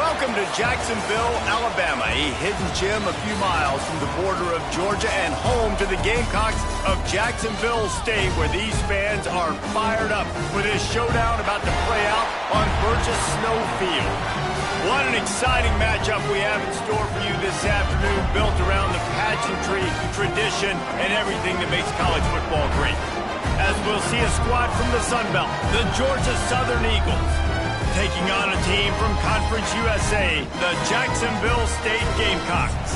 Welcome to Jacksonville, Alabama, a hidden gem a few miles from the border of Georgia and home to the Gamecocks of Jacksonville State, where these fans are fired up for this showdown about to play out on Burgess Snow Field. What an exciting matchup we have in store for you this afternoon, built around the pageantry, tradition, and everything that makes college football great. As we'll see a squad from the Sun Belt, the Georgia Southern Eagles, taking on a team from Conference USA, the Jacksonville State Gamecocks.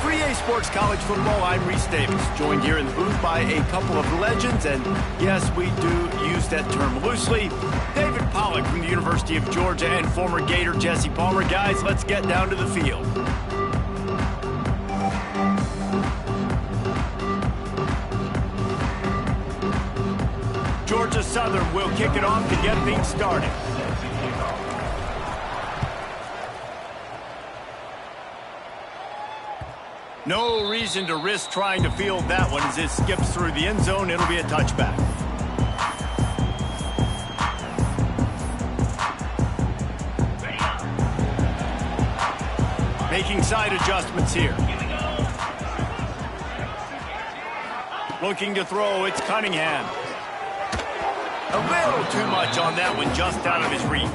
For EA Sports College Football, I'm Reese Davis, joined here in the booth by a couple of legends, and yes, we do use that term loosely. David Pollack from the University of Georgia and former Gator Jesse Palmer. Guys, let's get down to the field. Georgia Southern will kick it off to get things started. No reason to risk trying to field that one as it skips through the end zone. It'll be a touchback. Making side adjustments here. Looking to throw, it's Cunningham. A little too much on that one, just out of his reach.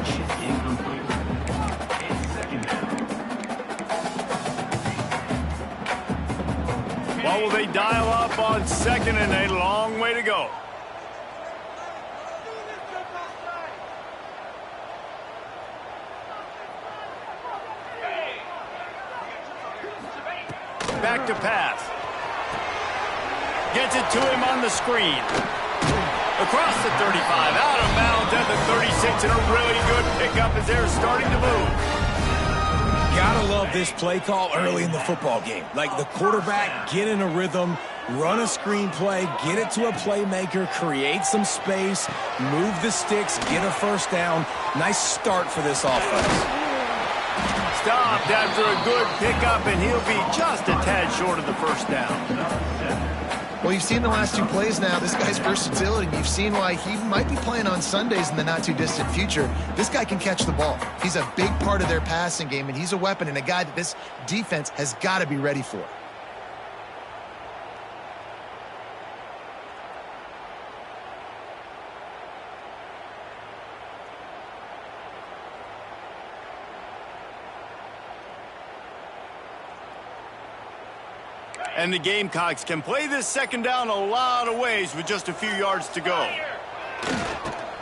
What will they dial up on second and a long way to go? Back to pass. Gets it to him on the screen. Across the 35, out of bounds at the 36, and a really good pickup as they're starting to move. Gotta love this play call early in the football game. Like the quarterback, get in a rhythm, run a screen play, get it to a playmaker, create some space, move the sticks, get a first down. Nice start for this offense. Stopped after a good pickup, and he'll be just a tad short of the first down. Well, you've seen the last two plays now. This guy's versatility. You've seen why he might be playing on Sundays in the not-too-distant future. This guy can catch the ball. He's a big part of their passing game, and he's a weapon and a guy that this defense has got to be ready for. And the Gamecocks can play this second down a lot of ways with just a few yards to go.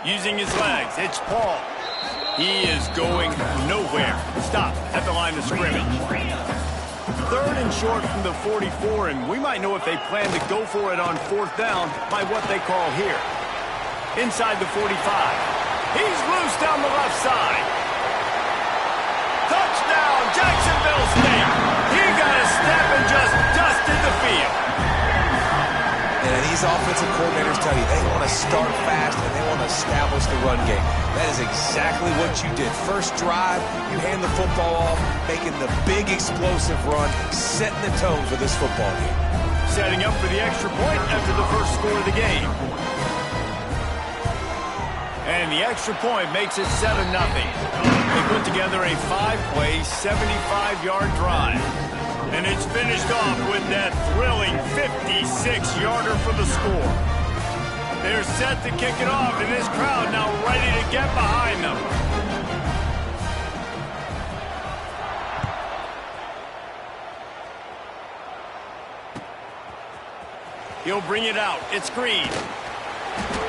Using his legs, it's Paul. He is going nowhere. Stop at the line of scrimmage. Third and short from the 44, and we might know if they plan to go for it on fourth down by what they call here. Inside the 45. He's loose down the left side. Touchdown, Jacksonville State. He got a step and just dusted the field. And these offensive coordinators tell you they want to start fast and they want to establish the run game. That is exactly what you did. First drive, you hand the football off, making the big explosive run, setting the tone for this football game. Setting up for the extra point after the first score of the game. And the extra point makes it 7-0. They put together a 5-play, 75-yard drive. And it's finished off with that thrilling 56-yarder for the score. They're set to kick it off, and this crowd now ready to get behind them. He'll bring it out. It's Green.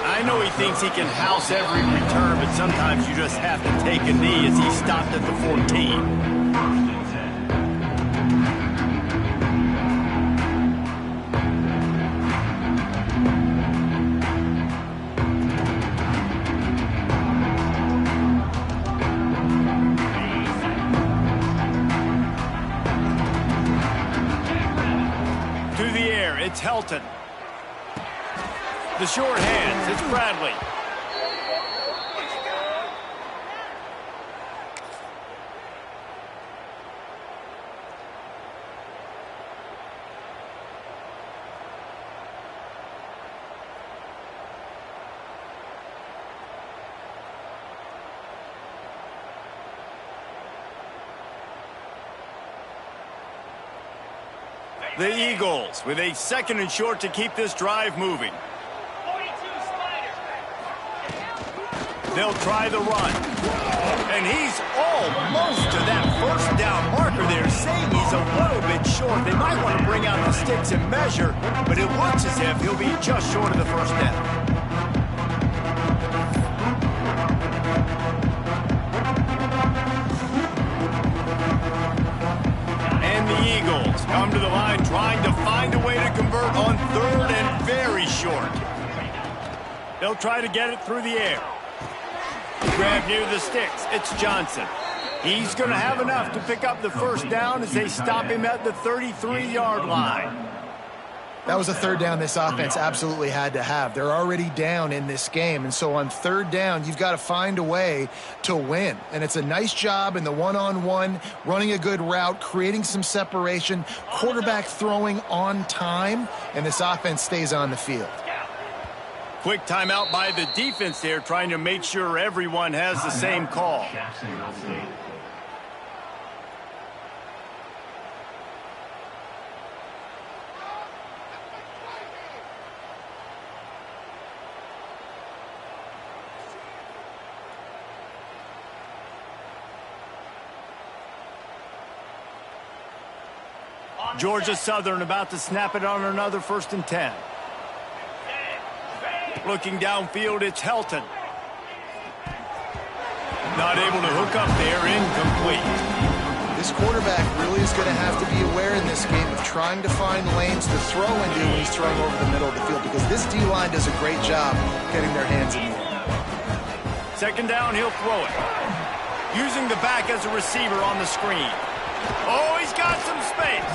I know he thinks he can house every return, but sometimes you just have to take a knee as he stopped at the 14. To the air, it's Helton. The short hands, it's Bradley. The Eagles with a 2nd and short to keep this drive moving. They'll try the run. And he's almost to that first down marker there, saying he's a little bit short. They might want to bring out the sticks and measure, but it looks as if he'll be just short of the first down. And the Eagles come to the line trying to find a way to convert on 3rd and very short. They'll try to get it through the air. Grab near the sticks. It's Johnson. He's going to have enough to pick up the first down as they stop him at the 33-yard line. That was a 3rd down this offense absolutely had to have. They're already down in this game, and so on 3rd down, you've got to find a way to win. And it's a nice job in the one-on-one, running a good route, creating some separation, quarterback throwing on time, and this offense stays on the field. Quick timeout by the defense there, trying to make sure everyone has the same call. Georgia Southern about to snap it on another 1st and 10. Looking downfield, it's Helton. Not able to hook up there, incomplete. This quarterback really is going to have to be aware in this game of trying to find lanes to throw into when he's throwing over the middle of the field, because this D-line does a great job getting their hands in the air. 2nd down, he'll throw it. Using the back as a receiver on the screen. Oh, he's got some space.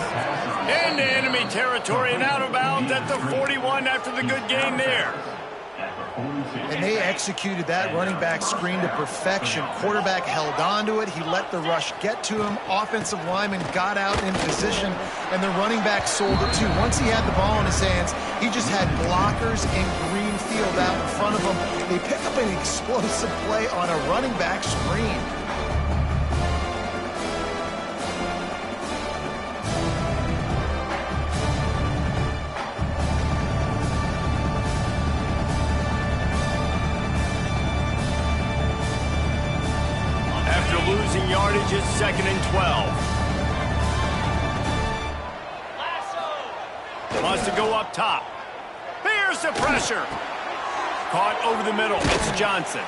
Into enemy territory and out of bounds at the 41 after the good gain there. And they executed that running back screen to perfection. Quarterback held on to it. He let the rush get to him. Offensive lineman got out in position, and the running back sold it too. Once he had the ball in his hands, he just had blockers in green field out in front of him. They pick up an explosive play on a running back screen. Losing yardage is 2nd and 12. Wants to go up top. Here's the pressure. Caught over the middle. It's Johnson.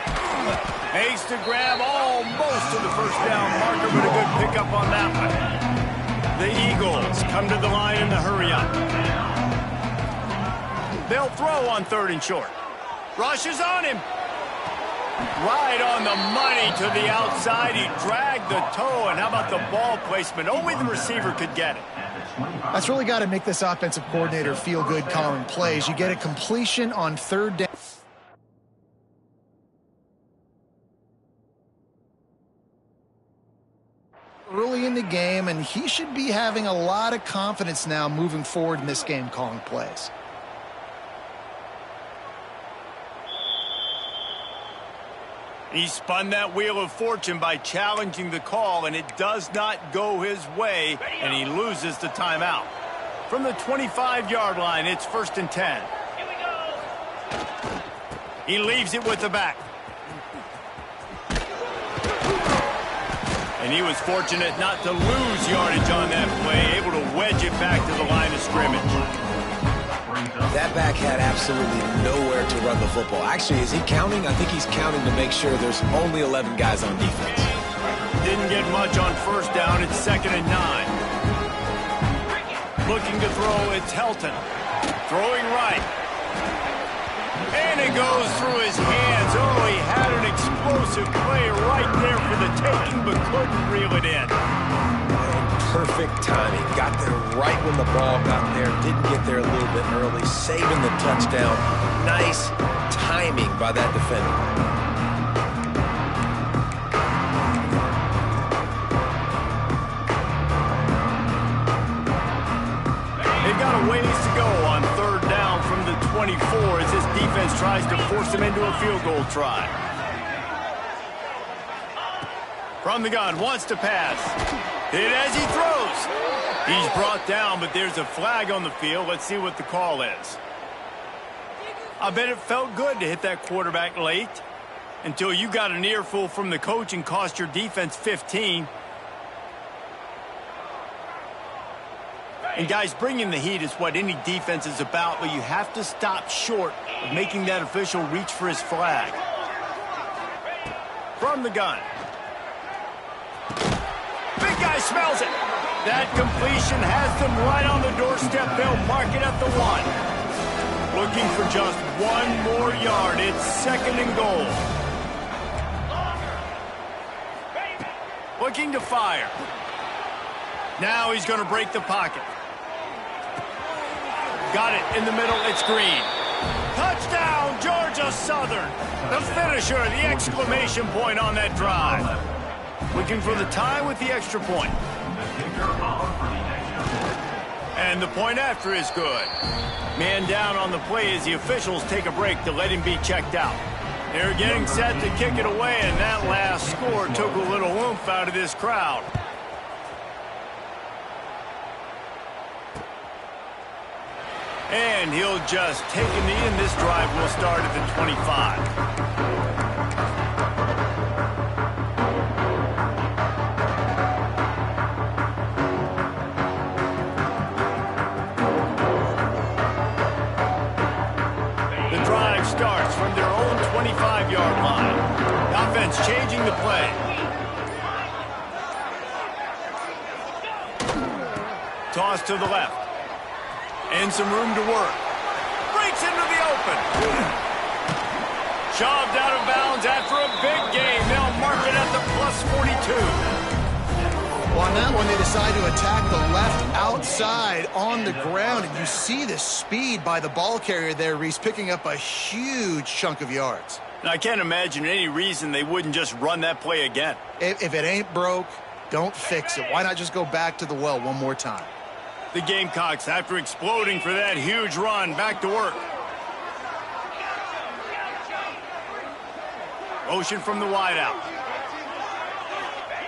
Makes the grab almost to the first down marker, but a good pickup on that one. The Eagles come to the line in the hurry up. They'll throw on 3rd and short. Rushes on him. Right on the money to the outside. He dragged the toe, and how about the ball placement? Only the receiver could get it. That's really got to make this offensive coordinator feel good calling plays. You get a completion on 3rd down. Early in the game, and he should be having a lot of confidence now moving forward in this game calling plays. He spun that wheel of fortune by challenging the call, and it does not go his way, and he loses the timeout. From the 25-yard line, it's 1st and 10. He leaves it with the back. And he was fortunate not to lose yardage on that play, able to wedge it back to the line of scrimmage. That back had absolutely nowhere to run the football. Actually, is he counting? I think he's counting to make sure there's only 11 guys on defense. Didn't get much on 1st down. It's 2nd and 9. Looking to throw, it's Helton. Throwing right. And it goes through his hands. Oh, he had an explosive play right there for the taking, but couldn't reel it in. Perfect timing. Got there right when the ball got there. Didn't get there a little bit early. Saving the touchdown. Nice timing by that defender. They've got a ways to go on 3rd down from the 24 as this defense tries to force them into a field goal try. From the gun, wants to pass. Hit as he throws. He's brought down, but there's a flag on the field. Let's see what the call is. I bet it felt good to hit that quarterback late until you got an earful from the coach and cost your defense 15. And guys, bringing the heat is what any defense is about, but you have to stop short of making that official reach for his flag. From the gun. Big guy smells it. That completion has them right on the doorstep. They'll mark it at the 1. Looking for just 1 more yard. It's 2nd and goal. Looking to fire. Now he's going to break the pocket. Got it in the middle. It's Green. Touchdown, Georgia Southern. The finisher, the exclamation point on that drive. Looking for the tie with the extra point. And the point after is good. Man down on the play as the officials take a break to let him be checked out. They're getting set to kick it away, and that last score took a little oomph out of this crowd. And he'll just take a knee, and this drive will start at the 25. Starts from their own 25-yard line. Offense changing the play. Toss to the left. And some room to work. Breaks into the open. Shoved out of bounds after a big gain. They'll mark it at the +42. Well, on that one, they decide to attack the left outside on the ground, and you see the speed by the ball carrier there, Reese, picking up a huge chunk of yards. Now, I can't imagine any reason they wouldn't just run that play again. If it ain't broke, don't fix it. Why not just go back to the well one more time? The Gamecocks, after exploding for that huge run, back to work. Motion from the wideout.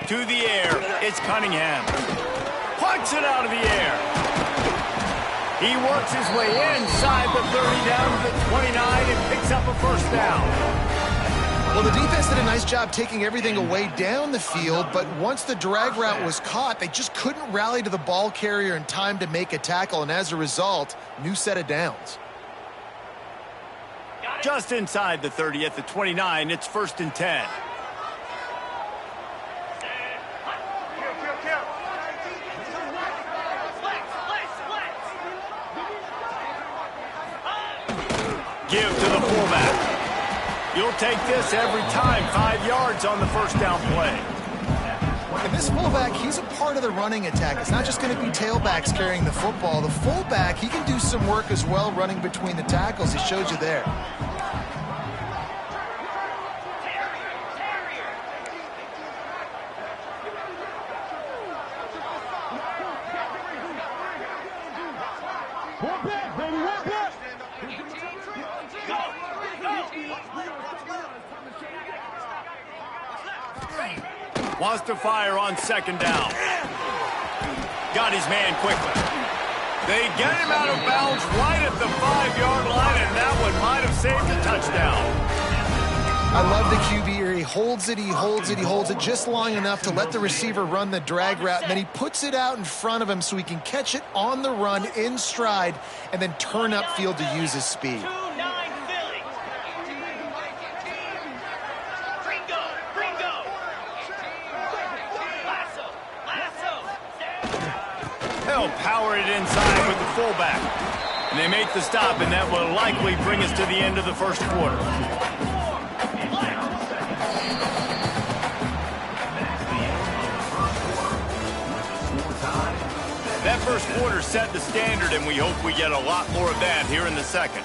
To the air, it's Cunningham. Plucks it out of the air. He works his way inside the 30 down to the 29 and picks up a first down. Well, the defense did a nice job taking everything away down the field, but once the drag route was caught, they just couldn't rally to the ball carrier in time to make a tackle, and as a result, new set of downs. Just inside the 30 at the 29, it's 1st and 10. Give to the fullback. You'll take this every time. 5 yards on the first down play. And this fullback, he's a part of the running attack. It's not just going to be tailbacks carrying the football. The fullback, he can do some work as well running between the tackles. He showed you there. Wants to fire on 2nd down. Got his man quickly. They get him out of bounds right at the 5-yard line, and that one might have saved a touchdown. I love the QB here. He holds it, he holds it, he holds it just long enough to let the receiver run the drag route, and then he puts it out in front of him so he can catch it on the run in stride and then turn upfield to use his speed. They'll power it inside with the fullback. And they make the stop, and that will likely bring us to the end of the first quarter. That first quarter set the standard, and we hope we get a lot more of that here in the second.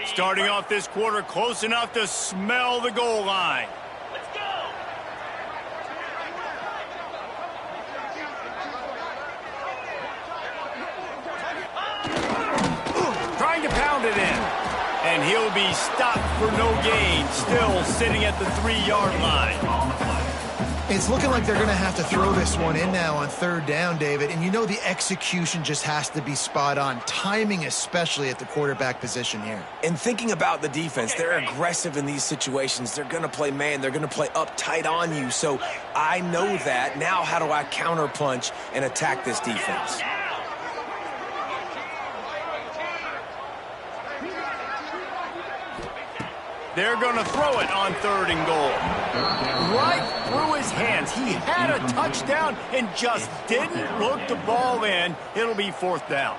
Starting off this quarter close enough to smell the goal line. Let's go! Trying to pound it in. And And he'll be stopped for no gain, still sitting at the 3-yard line. It's looking like they're going to have to throw this one in now on third down, David. And you know the execution just has to be spot on. Timing especially at the quarterback position here. And thinking about the defense, they're aggressive in these situations. They're going to play man. They're going to play up tight on you. So I know that. Now how do I counterpunch and attack this defense? They're going to throw it on 3rd and goal. Right through his hands. He had a touchdown and just didn't look the ball in. It'll be 4th down.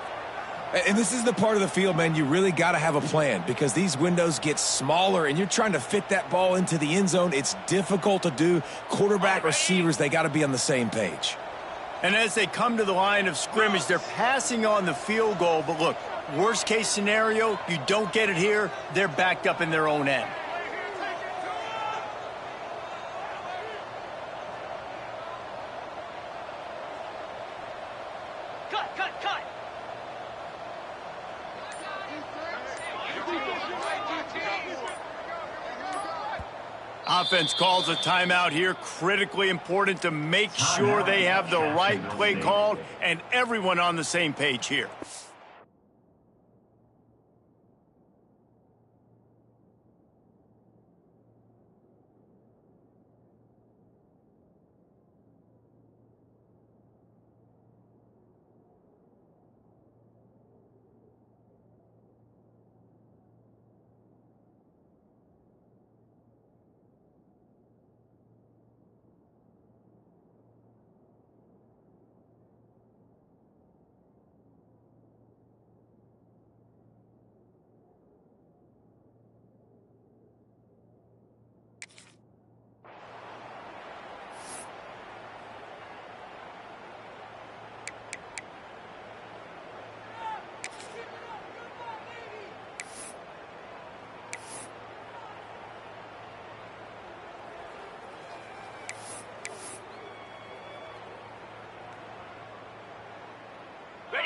And this is the part of the field, man, you really got to have a plan because these windows get smaller and you're trying to fit that ball into the end zone. It's difficult to do. Quarterback, receivers, they got to be on the same page. And as they come to the line of scrimmage, they're passing on the field goal. But look, worst case scenario, you don't get it here, they're backed up in their own end. Cut! Offense calls a timeout here. Critically important to make sure they have the right play called and everyone on the same page here.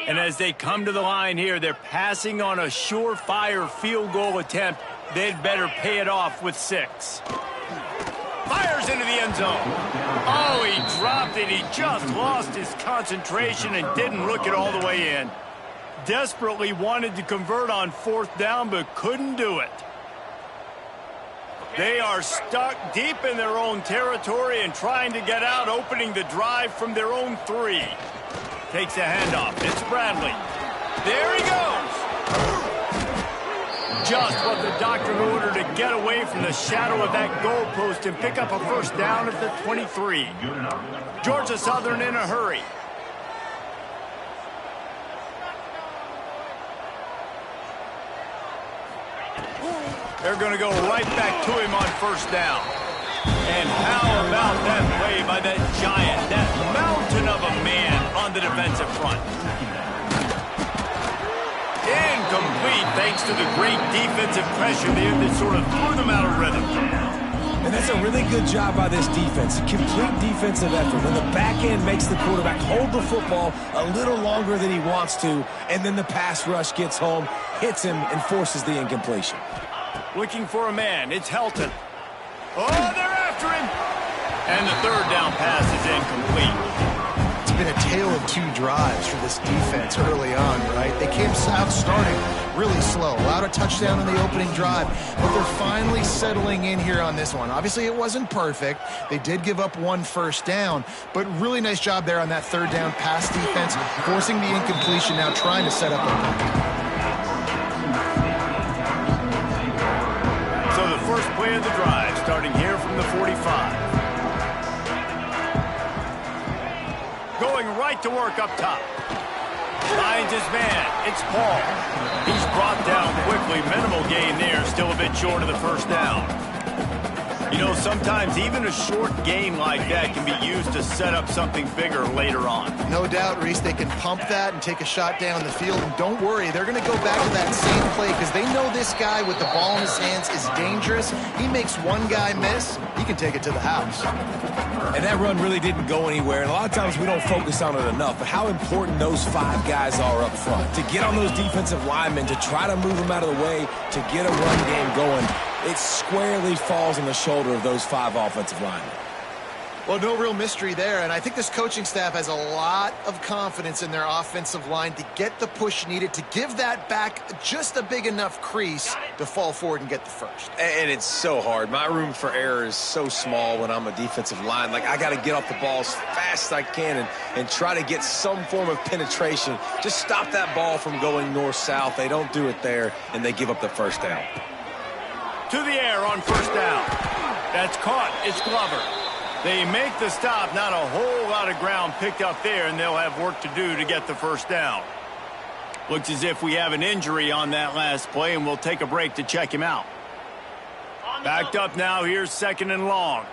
And as they come to the line here, they're passing on a surefire field goal attempt. They'd better pay it off with 6. Fires into the end zone. Oh, he dropped it. He just lost his concentration and didn't look it all the way in. Desperately wanted to convert on 4th down, but couldn't do it. They are stuck deep in their own territory and trying to get out, opening the drive from their own 3. Takes a handoff. It's Bradley. There he goes. Just what the doctor ordered to get away from the shadow of that goalpost and pick up a 1st down at the 23. Georgia Southern in a hurry. They're going to go right back to him on 1st down. And how about that play by that giant, that mountain of a man on the defensive front? Incomplete thanks to the great defensive pressure there that sort of threw them out of rhythm. And that's a really good job by this defense. Complete defensive effort. When the back end makes the quarterback hold the football a little longer than he wants to, and then the pass rush gets home, hits him, and forces the incompletion. Looking for a man. It's Helton. Oh, they're after him. And the 3rd down pass is incomplete. It's been a tale of 2 drives for this defense early on, right? They came out starting really slow, allowed a touchdown in the opening drive, but they're finally settling in here on this one. Obviously, it wasn't perfect. They did give up 1 1st down, but really nice job there on that 3rd down pass defense, forcing the incompletion, now trying to set up a... So the first play of the drive, starting here from the 45. Going right to work up top. Finds his man. It's Paul. He's brought down quickly. Minimal gain there. Still a bit short of the 1st down. You know, sometimes even a short gain like that can be used to set up something bigger later on. No doubt, Reese, they can pump that and take a shot down the field. And don't worry, they're going to go back to that same play because they know this guy with the ball in his hands is dangerous. He makes one guy miss, he can take it to the house. And that run really didn't go anywhere. And a lot of times we don't focus on it enough, but how important those 5 guys are up front. To get on those defensive linemen, to try to move them out of the way, to get a run game going, it squarely falls on the shoulder of those 5 offensive linemen. Well, no real mystery there, and I think this coaching staff has a lot of confidence in their offensive line to get the push needed, to give that back just a big enough crease to fall forward and get the first. And it's so hard. My room for error is so small when I'm a defensive line. Like, I got to get off the ball as fast as I can and try to get some form of penetration. Just stop that ball from going north-south. They don't do it there, and they give up the first down. To the air on first down. That's caught. It's Glover. They make the stop. Not a whole lot of ground picked up there, and they'll have work to do to get the first down. Looks as if we have an injury on that last play, and we'll take a break to check him out. Backed up now. Here's 2nd and long.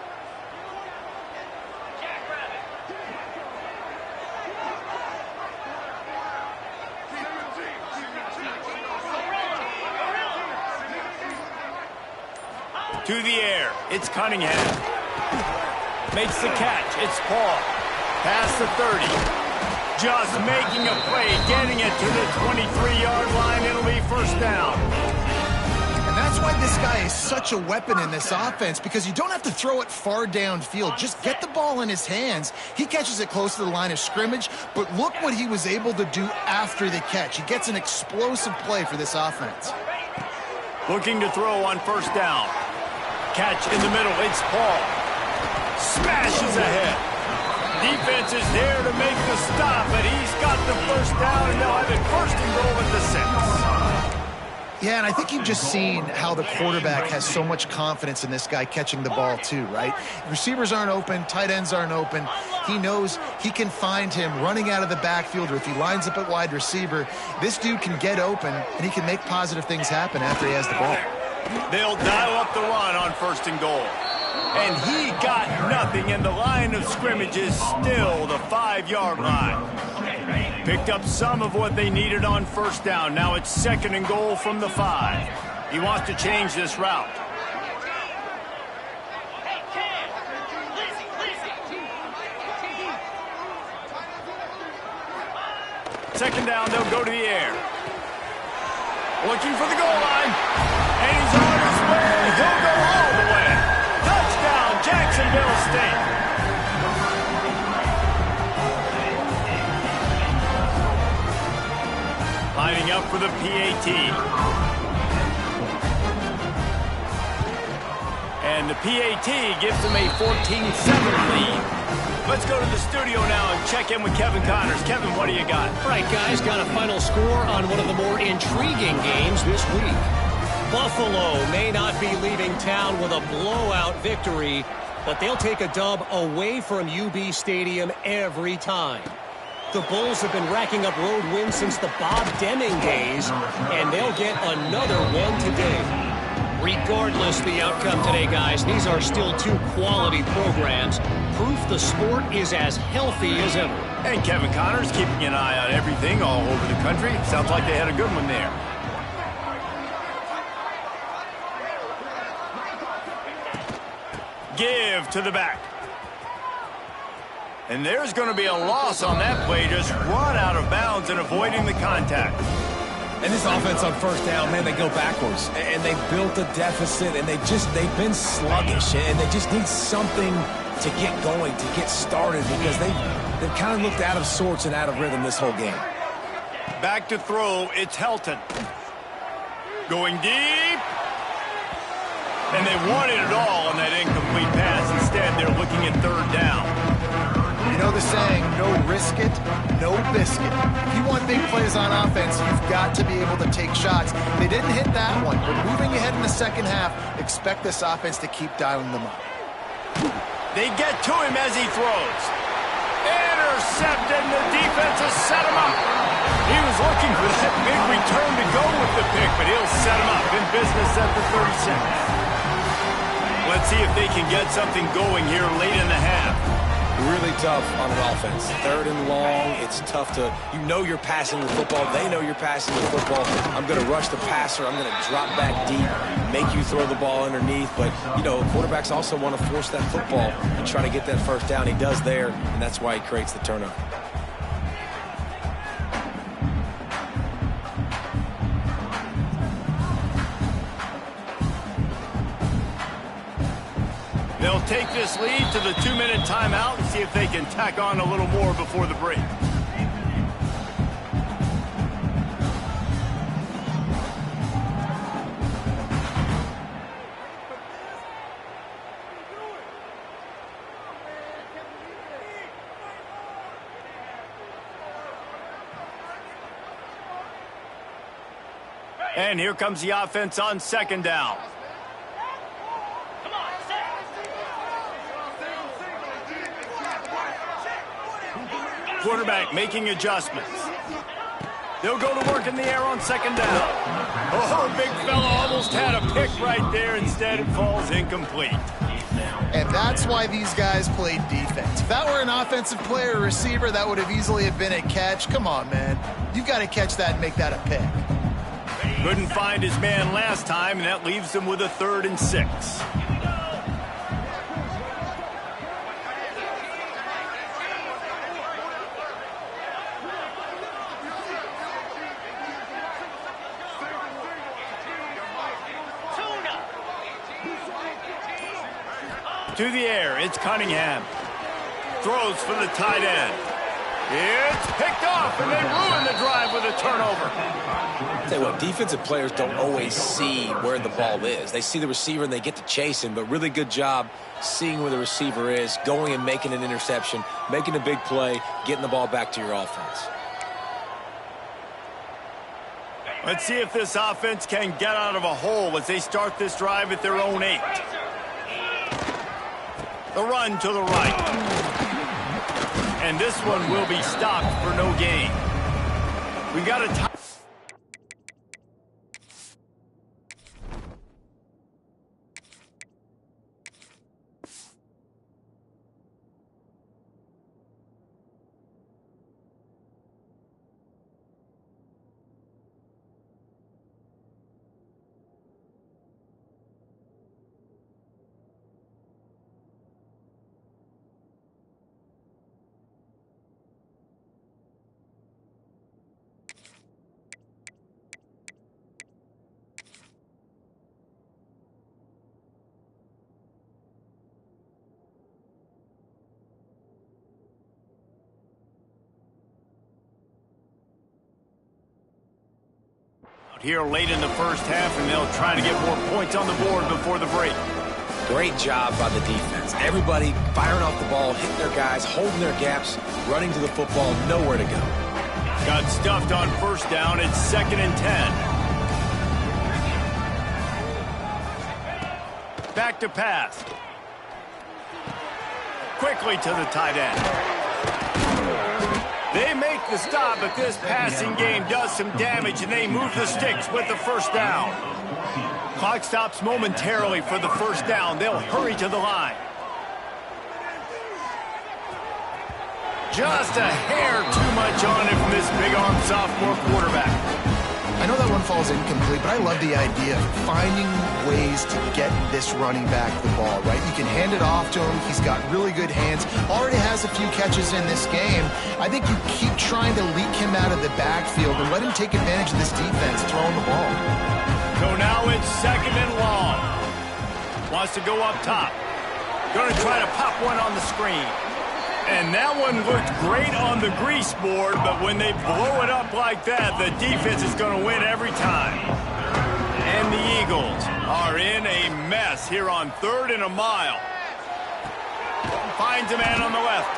To the air. It's Cunningham. Makes the catch. It's Paul. Past the 30. Just making a play, getting it to the 23-yard line. It'll be first down. And that's why this guy is such a weapon in this offense, because you don't have to throw it far downfield. Just get the ball in his hands. He catches it close to the line of scrimmage, but look what he was able to do after the catch. He gets an explosive play for this offense. Looking to throw on first down. Catch in the middle. It's Paul. Smashes ahead. Defense is there to make the stop, but he's got the first down, and they'll have it first and goal at the 6. Yeah, and I think you've just seen how the quarterback has so much confidence in this guy catching the ball too, right? Receivers aren't open, tight ends aren't open. He knows he can find him running out of the backfield, or if he lines up at wide receiver, this dude can get open, and he can make positive things happen after he has the ball. They'll dial up the run on first and goal. And he got nothing, and the line of scrimmage is still the 5-yard line. Picked up some of what they needed on first down. Now it's 2nd and goal from the 5. He wants to change this route. Second down, they'll go to the air. Looking for the goal line. And he's on his way. He'll go all the way. Touchdown, Jacksonville State. Lining up for the PAT. And the PAT gives them a 14-7 lead. Let's go to the studio now and check in with Kevin Connors. Kevin, what do you got? All right, guys, got a final score on one of the more intriguing games this week. Buffalo may not be leaving town with a blowout victory, but they'll take a dub away from UB Stadium every time. The Bulls have been racking up road wins since the Bob Deming days, and they'll get another one today. Regardless the outcome today, guys, these are still 2 quality programs. Proof the sport is as healthy as ever. And Kevin Connors keeping an eye on everything all over the country. Sounds like they had a good one there. Give to the back. And there's going to be a loss on that play. Just run out of bounds and avoiding the contact. And this offense on first down, man, they go backwards. And they built a deficit, and they've been sluggish. And they just need something to get going, to get started, because they've kind of looked out of sorts and out of rhythm this whole game. Back to throw, it's Helton. Going deep. And they wanted it all on that incomplete pass. Instead, they're looking at 3rd down. You know the saying, no risk it, no biscuit. If you want big plays on offense, you've got to be able to take shots. They didn't hit that one, but moving ahead in the second half, expect this offense to keep dialing them up. They get to him as he throws. Intercepted, and the defense has set him up. He was looking for that big return to go with the pick, but he'll set him up in business at the 36. Let's see if they can get something going here late in the half. really tough on an offense. Third and long, it's tough to, you know you're passing the football. They know you're passing the football. I'm going to rush the passer. I'm going to drop back deep, make you throw the ball underneath. But, you know, quarterbacks also want to force that football and try to get that first down. He does there, and that's why he creates the turnover. They'll take this lead to the 2-minute timeout and see if they can tack on a little more before the break. And here comes the offense on second down. Quarterback making adjustments. They'll go to work in the air on second down. Oh, big fella almost had a pick right there. Instead, it falls incomplete. And that's why these guys played defense. If that were an offensive player or receiver, that would have easily have been a catch. Come on, man. You've got to catch that and make that a pick. Couldn't find his man last time, and that leaves him with a 3rd and 6. To the air, it's Cunningham. Throws for the tight end. It's picked off, and they ruin the drive with a turnover. Tell you what, defensive players don't always see where the ball is. They see the receiver and they get to chase him, but really good job seeing where the receiver is, going and making an interception, making a big play, getting the ball back to your offense. Let's see if this offense can get out of a hole as they start this drive at their own 8. The run to the right. And this one will be stopped for no gain. We got a tie. Here late in the first half, and they'll try to get more points on the board before the break. Great job by the defense. Everybody firing off the ball, hitting their guys, holding their gaps, running to the football, nowhere to go. Got stuffed on first down. It's 2nd and 10. Back to pass. Quickly to the tight end. They make the stop, but this passing game does some damage, and they move the sticks with the first down. Clock stops momentarily for the first down. They'll hurry to the line. Just a hair too much on it from this big-arm sophomore quarterback. I know that one falls incomplete, but I love the idea of finding ways to get this running back the ball, right? You can hand it off to him. He's got really good hands. Already has a few catches in this game. I think you keep trying to leak him out of the backfield and let him take advantage of this defense throwing the ball. So now it's 2nd and long. Wants to go up top. Going to try to pop one on the screen. And that one looked great on the grease board, but when they blow it up like that, the defense is going to win every time. And the Eagles are in a mess here on 3rd and a mile. Finds a man on the left.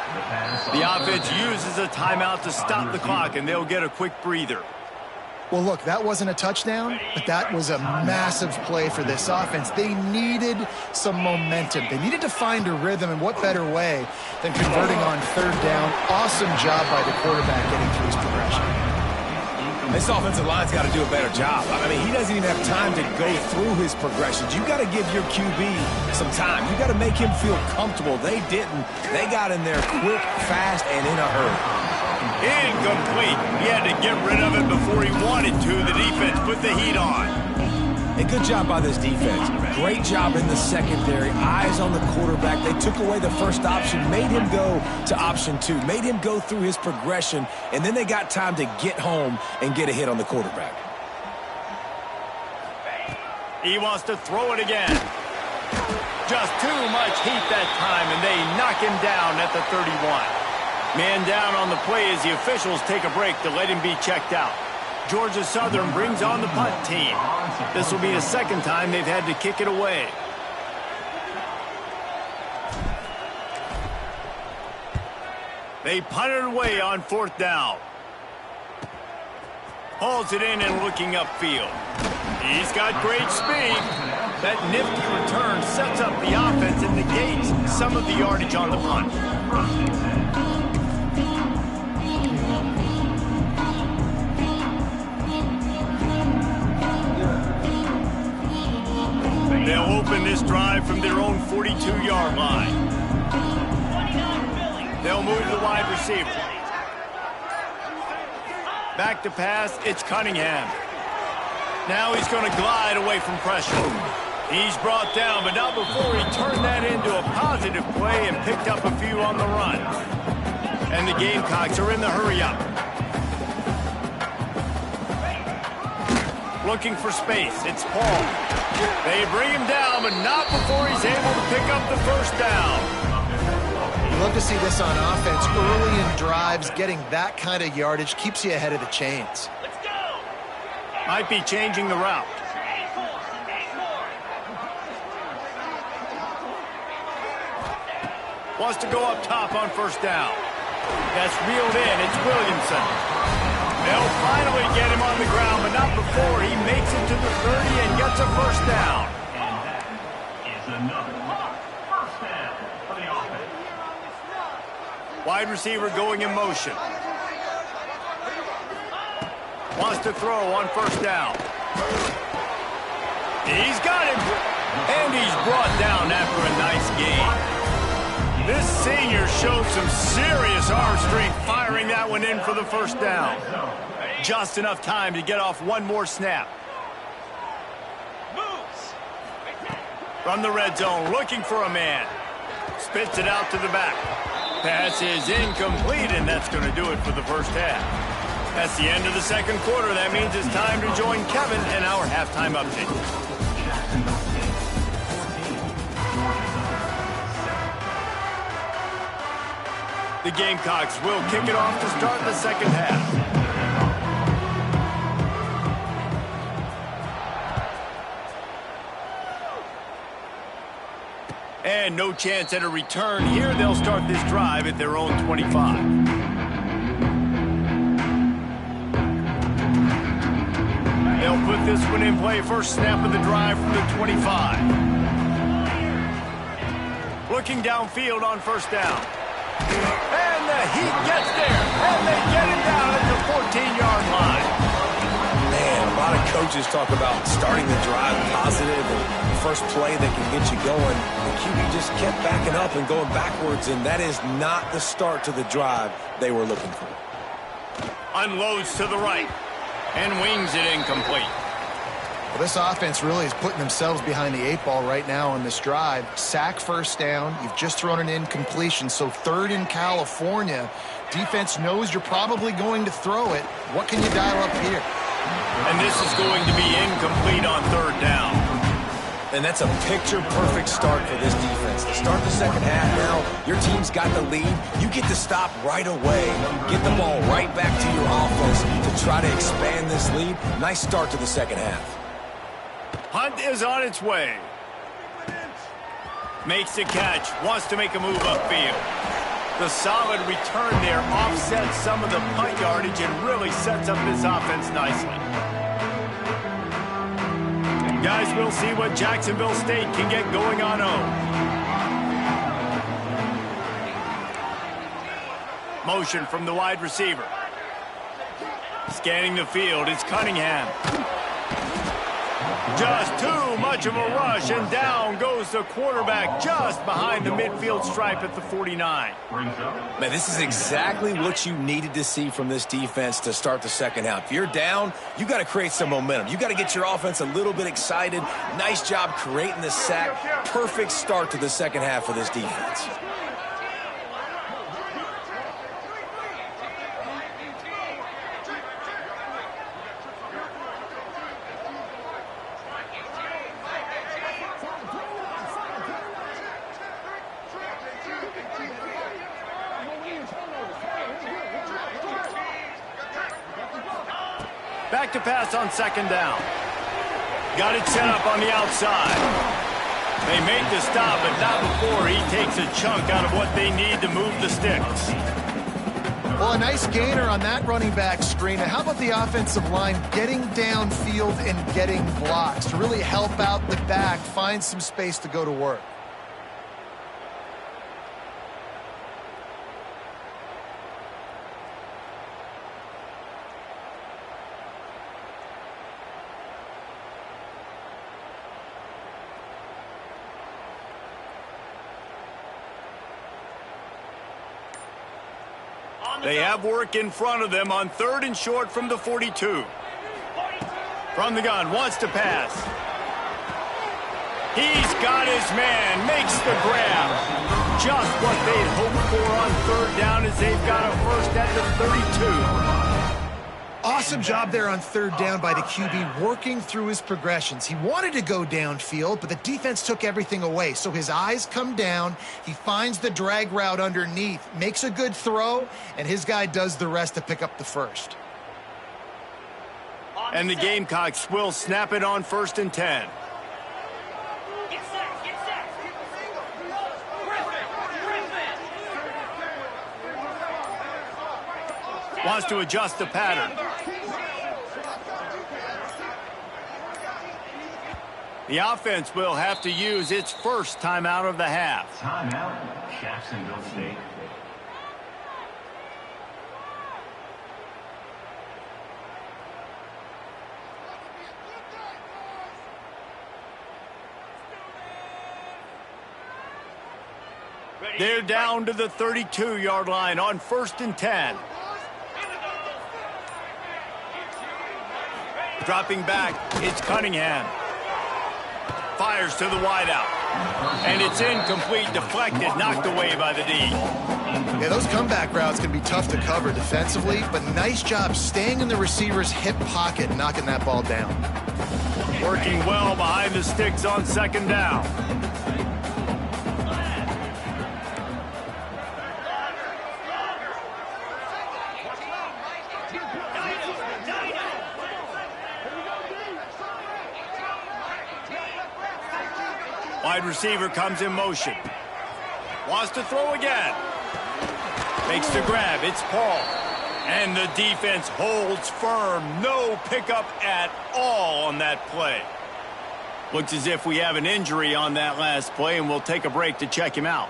The offense uses a timeout to stop the clock, and they'll get a quick breather. Well, look, that wasn't a touchdown, but that was a massive play for this offense. They needed some momentum. They needed to find a rhythm, and what better way than converting on 3rd down. Awesome job by the quarterback getting through his progression. This offensive line's got to do a better job. I mean, he doesn't even have time to go through his progressions. You got to give your QB some time. You got to make him feel comfortable. They didn't. They got in there quick, fast, and in a hurry. Incomplete. He had to get rid of it before he wanted to. The defense put the heat on. A good job by this defense. Great job in the secondary. Eyes on the quarterback. They took away the first option, made him go to option 2, made him go through his progression, and then they got time to get home and get a hit on the quarterback. He wants to throw it again. Just too much heat that time, and they knock him down at the 31. Man down on the play as the officials take a break to let him be checked out. Georgia Southern brings on the punt team. This will be the second time they've had to kick it away. They punt it away on 4th down. Hauls it in and looking upfield. He's got great speed. That nifty return sets up the offense and negates some of the yardage on the punt. They'll open this drive from their own 42-yard line. They'll move the wide receiver. Back to pass, it's Cunningham. Now he's going to glide away from pressure. He's brought down, but not before he turned that into a positive play and picked up a few on the run. And the Gamecocks are in the hurry-up. Looking for space, it's Paul. They bring him down, but not before he's able to pick up the first down. You love to see this on offense. Early in drives, getting that kind of yardage keeps you ahead of the chains. Might be changing the route. Wants to go up top on first down. That's reeled in. It's Williamson. They'll finally get him on the ground, but not before he makes it to the 30 and gets a first down. And that is another first down for the offense. Wide receiver going in motion. Wants to throw on first down. He's got him. And he's brought down after a nice gain. This senior showed some serious arm strength firing that one in for the first down. Just enough time to get off one more snap. From the red zone, looking for a man. Spits it out to the back. Pass is incomplete, and that's going to do it for the first half. That's the end of the second quarter. That means it's time to join Kevin in our halftime update. The Gamecocks will kick it off to start the second half. And no chance at a return here. They'll start this drive at their own 25. They'll put this one in play. First snap of the drive from the 25. Looking downfield on first down. And the heat gets there, and they get him down at the 14-yard line. Man, a lot of coaches talk about starting the drive positive and first play that can get you going. The QB just kept backing up and going backwards, and that is not the start to the drive they were looking for. Unloads to the right and wings it incomplete. Well, this offense really is putting themselves behind the 8 ball right now on this drive. Sack first down. You've just thrown an incompletion, so third in California. Defense knows you're probably going to throw it. What can you dial up here? And this is going to be incomplete on third down. And that's a picture-perfect start for this defense. To start the second half now, your team's got the lead. You get to stop right away, get the ball right back to your offense to try to expand this lead. Nice start to the second half. Hunt is on its way. Makes the catch. Wants to make a move upfield. The solid return there offsets some of the punt yardage and really sets up this offense nicely. Guys, we'll see what Jacksonville State can get going on 0. Motion from the wide receiver. Scanning the field, it's Cunningham. Just too much of a rush, and down goes the quarterback just behind the midfield stripe at the 49. Man, this is exactly what you needed to see from this defense to start the second half. If you're down, you got to create some momentum. You got to get your offense a little bit excited. Nice job creating the sack. Perfect start to the second half for this defense. Back to pass on second down. Got it set up on the outside. They make the stop, but not before he takes a chunk out of what they need to move the sticks. Well, a nice gainer on that running back screen. Now, how about the offensive line getting downfield and getting blocks to really help out the back, find some space to go to work? They have work in front of them on 3rd and short from the 42. From the gun, wants to pass. He's got his man, makes the grab. Just what they'd hoped for on 3rd down as they've got a first at the 32. Awesome job there on 3rd down by the QB, working through his progressions. He wanted to go downfield, but the defense took everything away. So his eyes come down, he finds the drag route underneath, makes a good throw, and his guy does the rest to pick up the first. And the Gamecocks will snap it on 1st and 10. Wants to adjust the pattern. The offense will have to use its first timeout of the half. Timeout, Jacksonville State. They're down to the 32-yard line on 1st and 10. Dropping back, it's Cunningham. Fires to the wideout. And it's incomplete, deflected, knocked away by the D. Yeah, those comeback routes can be tough to cover defensively, but nice job staying in the receiver's hip pocket and knocking that ball down. Working well behind the sticks on 2nd down. Wide receiver comes in motion. Wants to throw again. Makes the grab. It's Paul. And the defense holds firm. No pickup at all on that play. Looks as if we have an injury on that last play, and we'll take a break to check him out.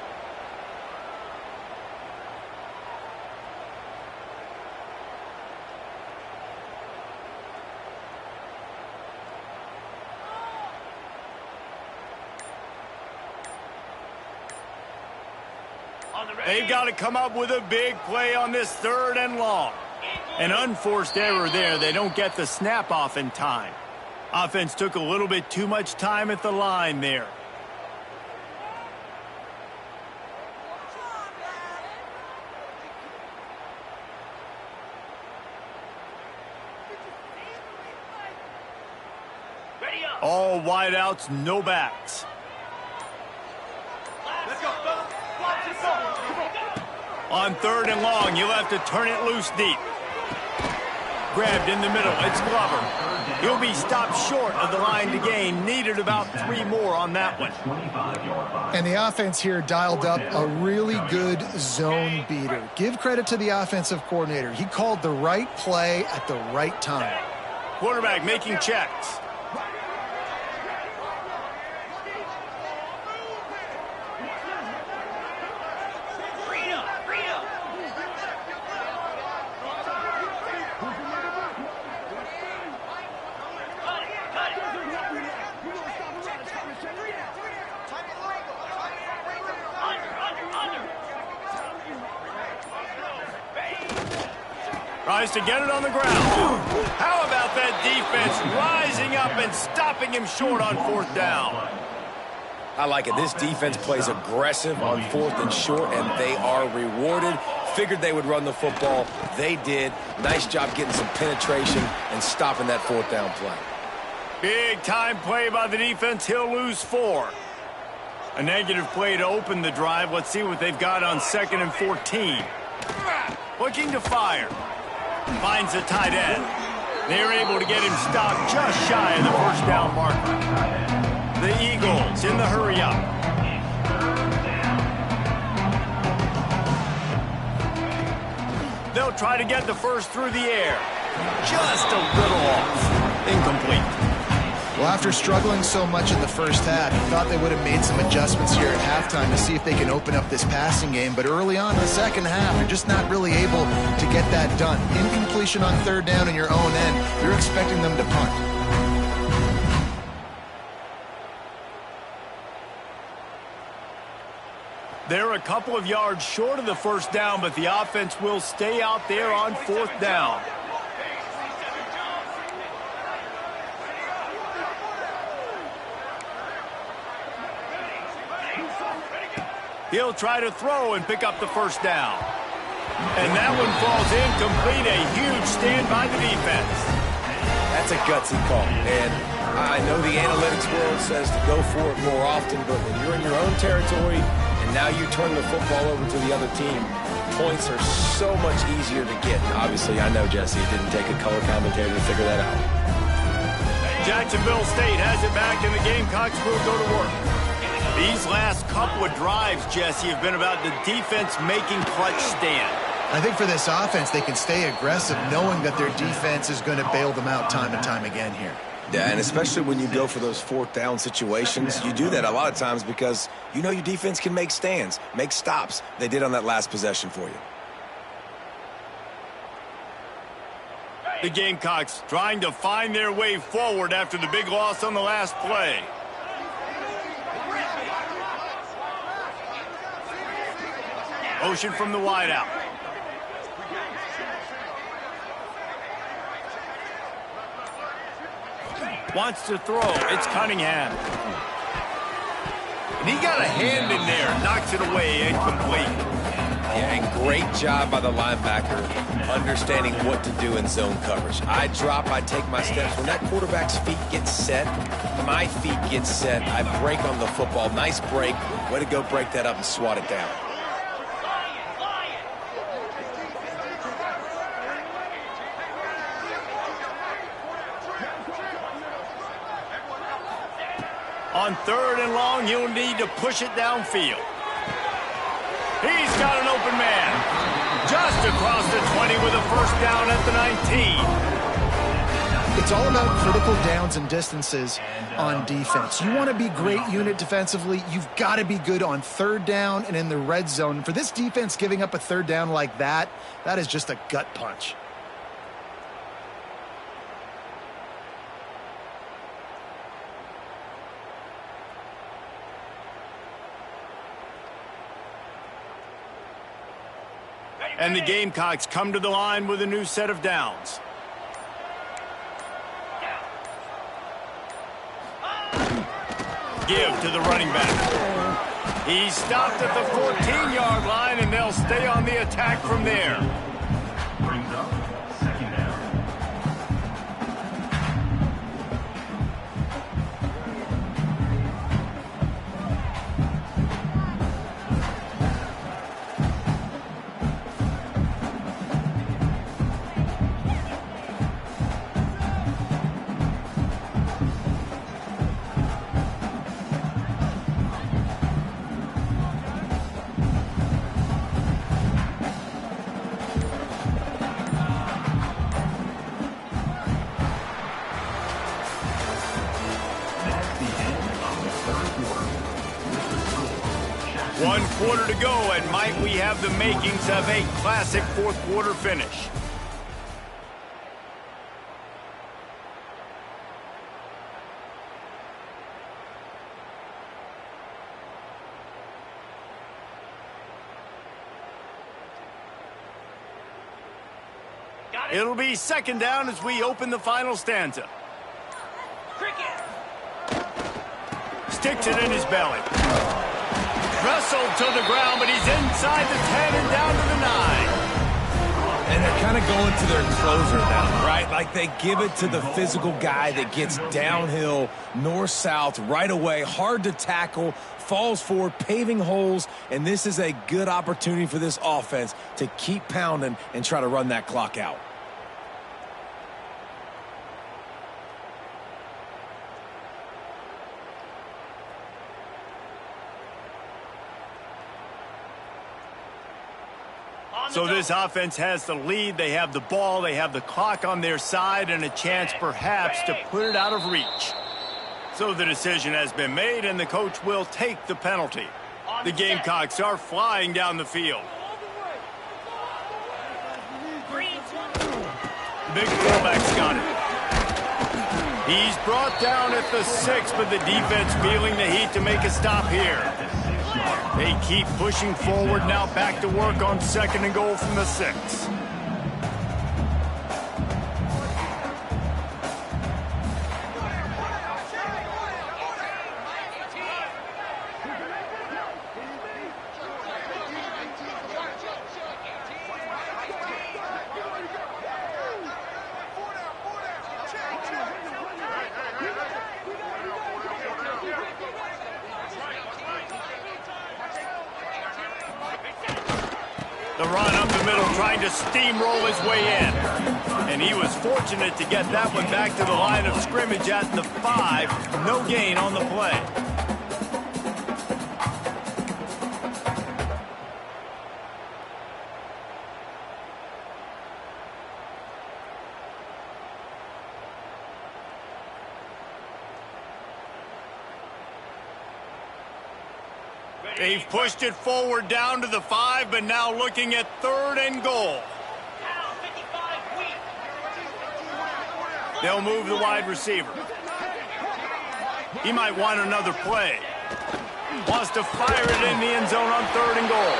They've got to come up with a big play on this 3rd and long. An unforced error there. They don't get the snap off in time. Offense took a little bit too much time at the line there. All wideouts, no backs. On 3rd and long, you'll have to turn it loose deep. Grabbed in the middle, it's Glover. He'll be stopped short of the line to gain. Needed about 3 more on that one. And the offense here dialed up a really good zone beater. Give credit to the offensive coordinator. He called the right play at the right time. Quarterback making checks. Tries to get it on the ground. How about that defense rising up and stopping him short on 4th down? I like it. This defense plays aggressive on 4th and short, and they are rewarded. Figured they would run the football. They did. Nice job getting some penetration and stopping that 4th down play. Big time play by the defense. He'll lose 4. A negative play to open the drive. Let's see what they've got on 2nd and 14. Looking to fire. Finds the tight end. They're able to get him stopped just shy of the 1st down marker. The Eagles in the hurry up. They'll try to get the first through the air. Just a little off. Incomplete. Well, after struggling so much in the first half, you thought they would have made some adjustments here at halftime to see if they can open up this passing game. But early on in the second half, they're just not really able to get that done. Incompletion on 3rd down in your own end, you're expecting them to punt. They're a couple of yards short of the 1st down, but the offense will stay out there on 4th down. He'll try to throw and pick up the 1st down. And that one falls incomplete. A huge stand by the defense. That's a gutsy call. And I know the analytics world says to go for it more often, but when you're in your own territory and now you turn the football over to the other team, points are so much easier to get. Obviously, I know, Jesse, it didn't take a color commentator to figure that out. Jacksonville State has it back, and the Gamecocks will go to work. These last couple of drives, Jesse, have been about the defense making clutch stand. I think for this offense, they can stay aggressive knowing that their defense is going to bail them out time and time again here. Yeah, and especially when you go for those 4th down situations, you do that a lot of times because you know your defense can make stands, make stops. They did on that last possession for you. The Gamecocks trying to find their way forward after the big loss on the last play. Motion from the wideout. Wants to throw. It's Cunningham. And he got a hand in there. Knocks it away. Incomplete. Yeah, and great job by the linebacker understanding what to do in zone coverage. I drop, I take my steps. When that quarterback's feet get set, my feet get set, I break on the football. Nice break. Way to go break that up and swat it down. On 3rd and long, he'll need to push it downfield. He's got an open man. Just across the 20 with a 1st down at the 19. It's all about critical downs and distances on defense. You want to be great unit defensively, you've got to be good on 3rd down and in the red zone. For this defense giving up a 3rd down like that, that is just a gut punch. And the Gamecocks come to the line with a new set of downs. Give to the running back. He's stopped at the 14-yard line, and they'll stay on the attack from there. Brings up 2nd down. One quarter to go, and might we have the makings of a classic 4th quarter finish. It'll be second down as we open the final stanza. Sticks it in his belly. Wrestled to the ground, but he's inside the 10 and down to the 9. And they're kind of going to their closer now, right? Like they give it to the physical guy that gets downhill, north-south, right away, hard to tackle, falls forward, paving holes, and this is a good opportunity for this offense to keep pounding and try to run that clock out. So this offense has the lead. They have the ball. They have the clock on their side and a chance perhaps to put it out of reach. So the decision has been made, and the coach will take the penalty. The Gamecocks are flying down the field. Big fullback's got it. He's brought down at the 6, but the defense feeling the heat to make a stop here. They keep pushing forward now, back to work on 2nd and goal from the 6. The run up the middle, trying to steamroll his way in. And he was fortunate to get that one back to the line of scrimmage at the 5. No gain on the play. They've pushed it forward down to the 5, but now looking at 3rd and goal. They'll move the wide receiver. He might want another play. Wants to fire it in the end zone on 3rd and goal.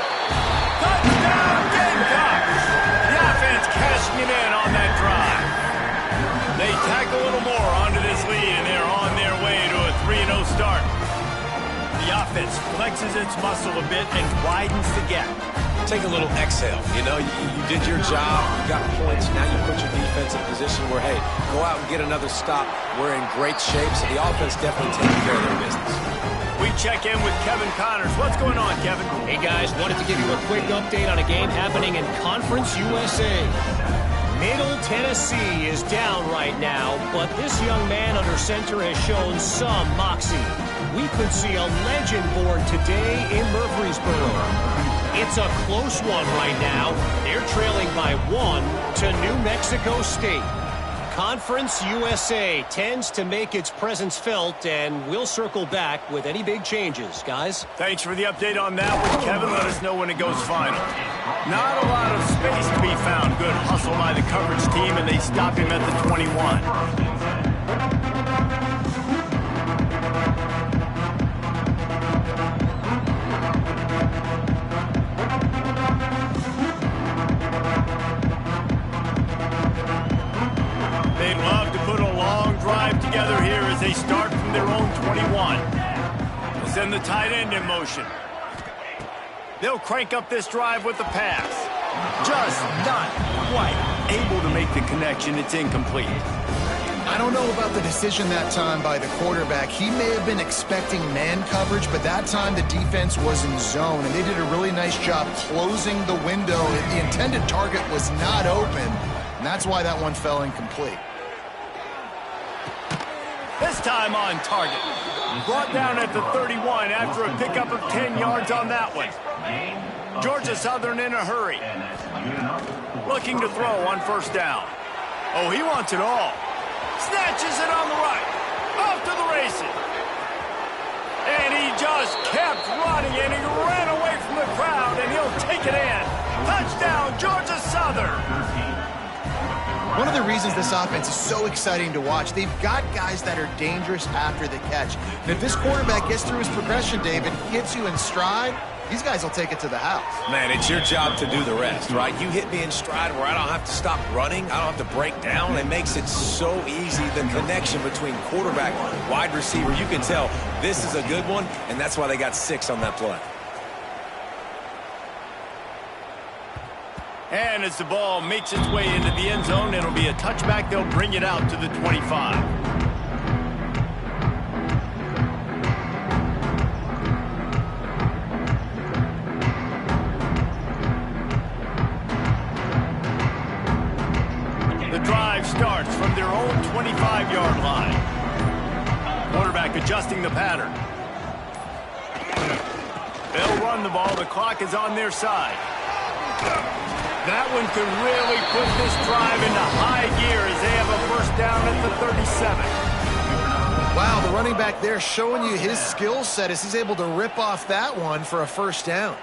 Touchdown, Gamecocks! The offense cashing it in on that drive. They tack a little more onto this lead, and they're on their way to a 3-0 start. The offense flexes its muscle a bit and widens the gap. Take a little exhale. You know, you did your job. You got points. Now you put your defense in a position where, hey, go out and get another stop. We're in great shape, so the offense definitely taking care of their business. We check in with Kevin Connors. What's going on, Kevin? Hey, guys, wanted to give you a quick update on a game happening in Conference USA. Middle Tennessee is down right now, but this young man under center has shown some moxie. We could see a legend born today in Murfreesboro. It's a close one right now. They're trailing by 1 to New Mexico State. Conference USA tends to make its presence felt, and we'll circle back with any big changes, guys. Thanks for the update on that one, Kevin. Let us know when it goes final. Not a lot of space to be found. Good hustle by the coverage team, and they stop him at the 21. Together here as they start from their own 21. They'll send the tight end in motion. They'll crank up this drive with the pass. Just not quite able to make the connection. It's incomplete. I don't know about the decision that time by the quarterback. He may have been expecting man coverage, but that time the defense was in zone, and they did a really nice job closing the window. The intended target was not open, and that's why that one fell incomplete. This time on target. Brought down at the 31 after a pickup of 10 yards on that one. Georgia Southern in a hurry. Looking to throw on 1st down. Oh, he wants it all. Snatches it on the right. Off to the races. And he just kept running, and he ran away from the crowd, and he'll take it in. Touchdown, Georgia Southern. One of the reasons this offense is so exciting to watch, they've got guys that are dangerous after the catch. And if this quarterback gets through his progression, David, gets you in stride, these guys will take it to the house. Man, it's your job to do the rest, right? You hit me in stride where I don't have to stop running. I don't have to break down. It makes it so easy. The connection between quarterback and wide receiver, you can tell this is a good one, and that's why they got 6 on that play. And as the ball makes its way into the end zone, it'll be a touchback. They'll bring it out to the 25. The drive starts from their own 25-yard line. Quarterback adjusting the pattern. They'll run the ball. The clock is on their side. That one could really put this drive into high gear as they have a first down at the 37. Wow, the running back there showing you his skill set as he's able to rip off that one for a first down.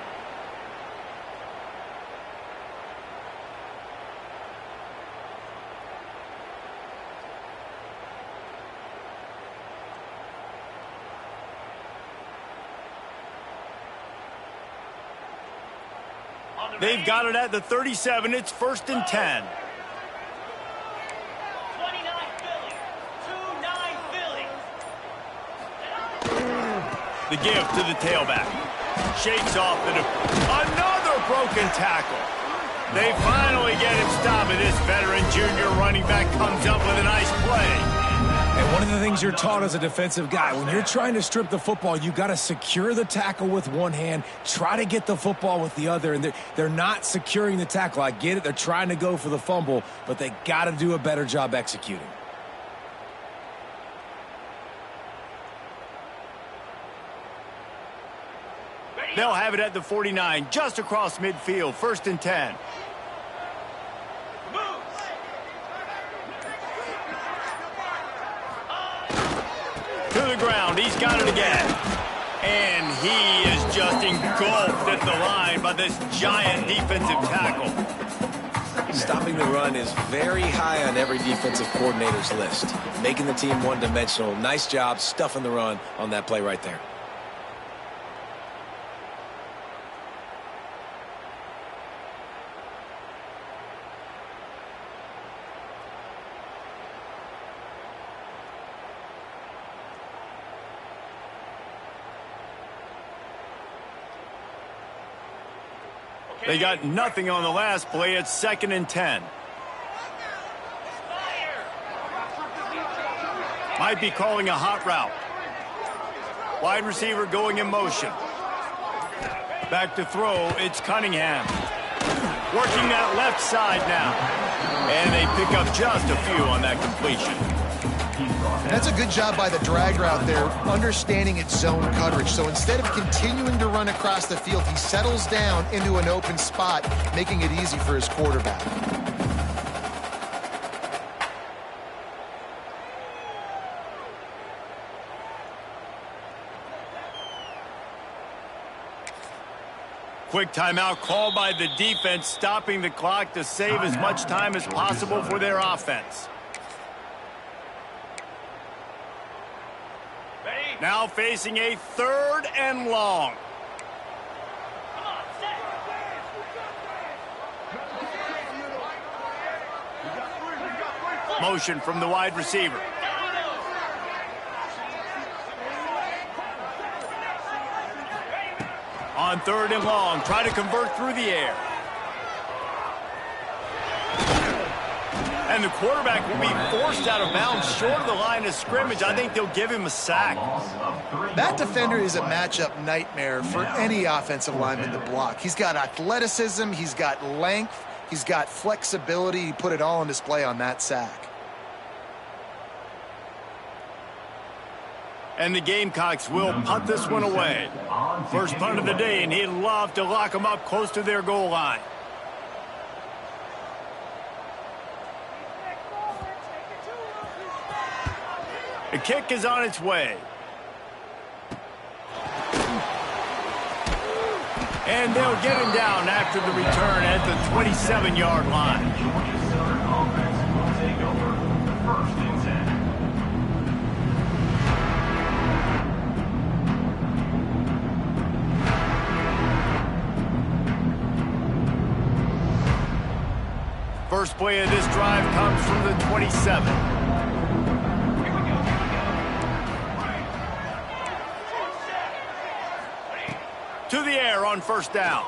They've got it at the 37. It's 1st and 10. 29 Philly. 2-9 Philly. The give to the tailback. Shakes off another broken tackle. They finally get him stopped, and this veteran junior running back comes up with a nice play. And one of the things you're taught as a defensive guy, when you're trying to strip the football, you got to secure the tackle with one hand, try to get the football with the other, and they're not securing the tackle. I get it. They're trying to go for the fumble, but they got to do a better job executing. They'll have it at the 49, just across midfield, 1st and 10. To the ground, he's got it again. And he is just engulfed at the line by this giant defensive tackle. Stopping the run is very high on every defensive coordinator's list. Making the team one-dimensional. Nice job stuffing the run on that play right there. They got nothing on the last play. It's 2nd and 10. Might be calling a hot route. Wide receiver going in motion. Back to throw. It's Cunningham. Working that left side now. And they pick up just a few on that completion. That's a good job by the drag route there, understanding its zone coverage. So instead of continuing to run across the field, he settles down into an open spot, making it easy for his quarterback. Quick timeout called by the defense, stopping the clock to save as much time as possible for their offense. Now facing a 3rd and long. Motion from the wide receiver. On 3rd and long, try to convert through the air. And the quarterback will be forced out of bounds short of the line of scrimmage. I think they'll give him a sack. That defender is a matchup nightmare for any offensive lineman to block. He's got athleticism, he's got length, he's got flexibility. He put it all on display on that sack. And the Gamecocks will punt this one away. First punt of the day, and he'd love to lock them up close to their goal line. The kick is on its way. And they'll get him down after the return at the 27-yard line. Southern offense will take over 1st and 10. First play of this drive comes from the 27. To the air on first down.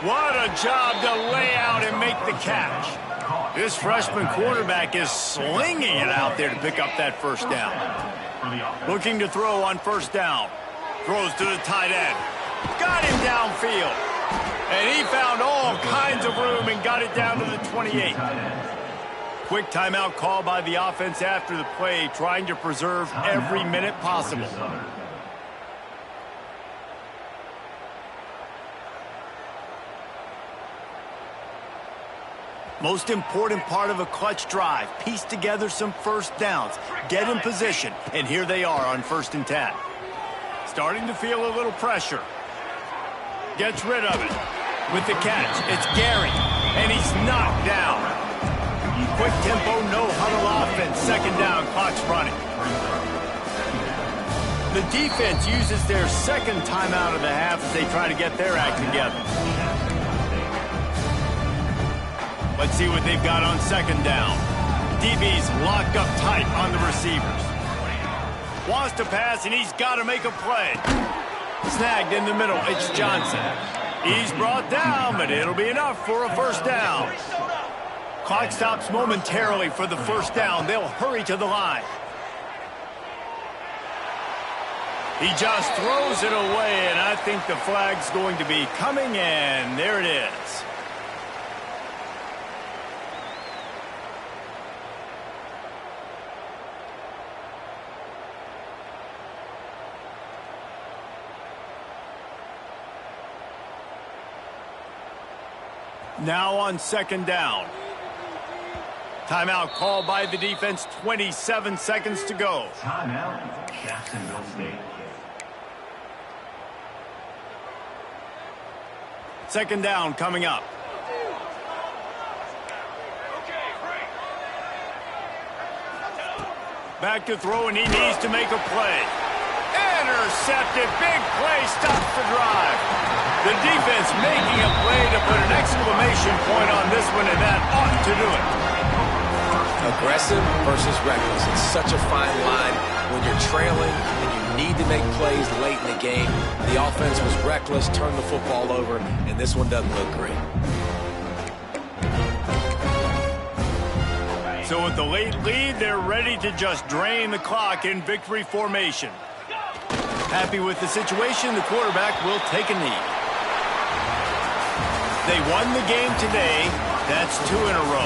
What a job to lay out and make the catch. This freshman quarterback is slinging it out there to pick up that first down. Looking to throw on first down. Throws to the tight end. Got him downfield. And he found all kinds of room and got it down to the 28. Quick timeout call by the offense after the play, trying to preserve every minute possible. Most important part of a clutch drive, piece together some first downs, get in position, and here they are on 1st and 10. Starting to feel a little pressure. Gets rid of it. With the catch, it's Gary, and he's knocked down. Quick tempo, no huddle offense, 2nd down, clock's running. The defense uses their 2nd timeout of the half as they try to get their act together. Let's see what they've got on 2nd down. DB's locked up tight on the receivers. Wants to pass, and he's got to make a play. Snagged in the middle, it's Johnson. He's brought down, but it'll be enough for a 1st down. Clock stops momentarily for the 1st down. They'll hurry to the line. He just throws it away, and I think the flag's going to be coming, and there it is. Now on 2nd down. Timeout called by the defense, 27 seconds to go. Timeout, Jacksonville State. 2nd down coming up. Back to throw, and he needs to make a play. Intercepted, big play, stops the drive. The defense making a play to put an exclamation point on this one, and that ought to do it. Aggressive versus reckless. It's such a fine line when you're trailing and you need to make plays late in the game. The offense was reckless, turned the football over, and this one doesn't look great. So with the late lead, they're ready to just drain the clock in victory formation. Happy with the situation, the quarterback will take a knee. They won the game today. That's 2 in a row.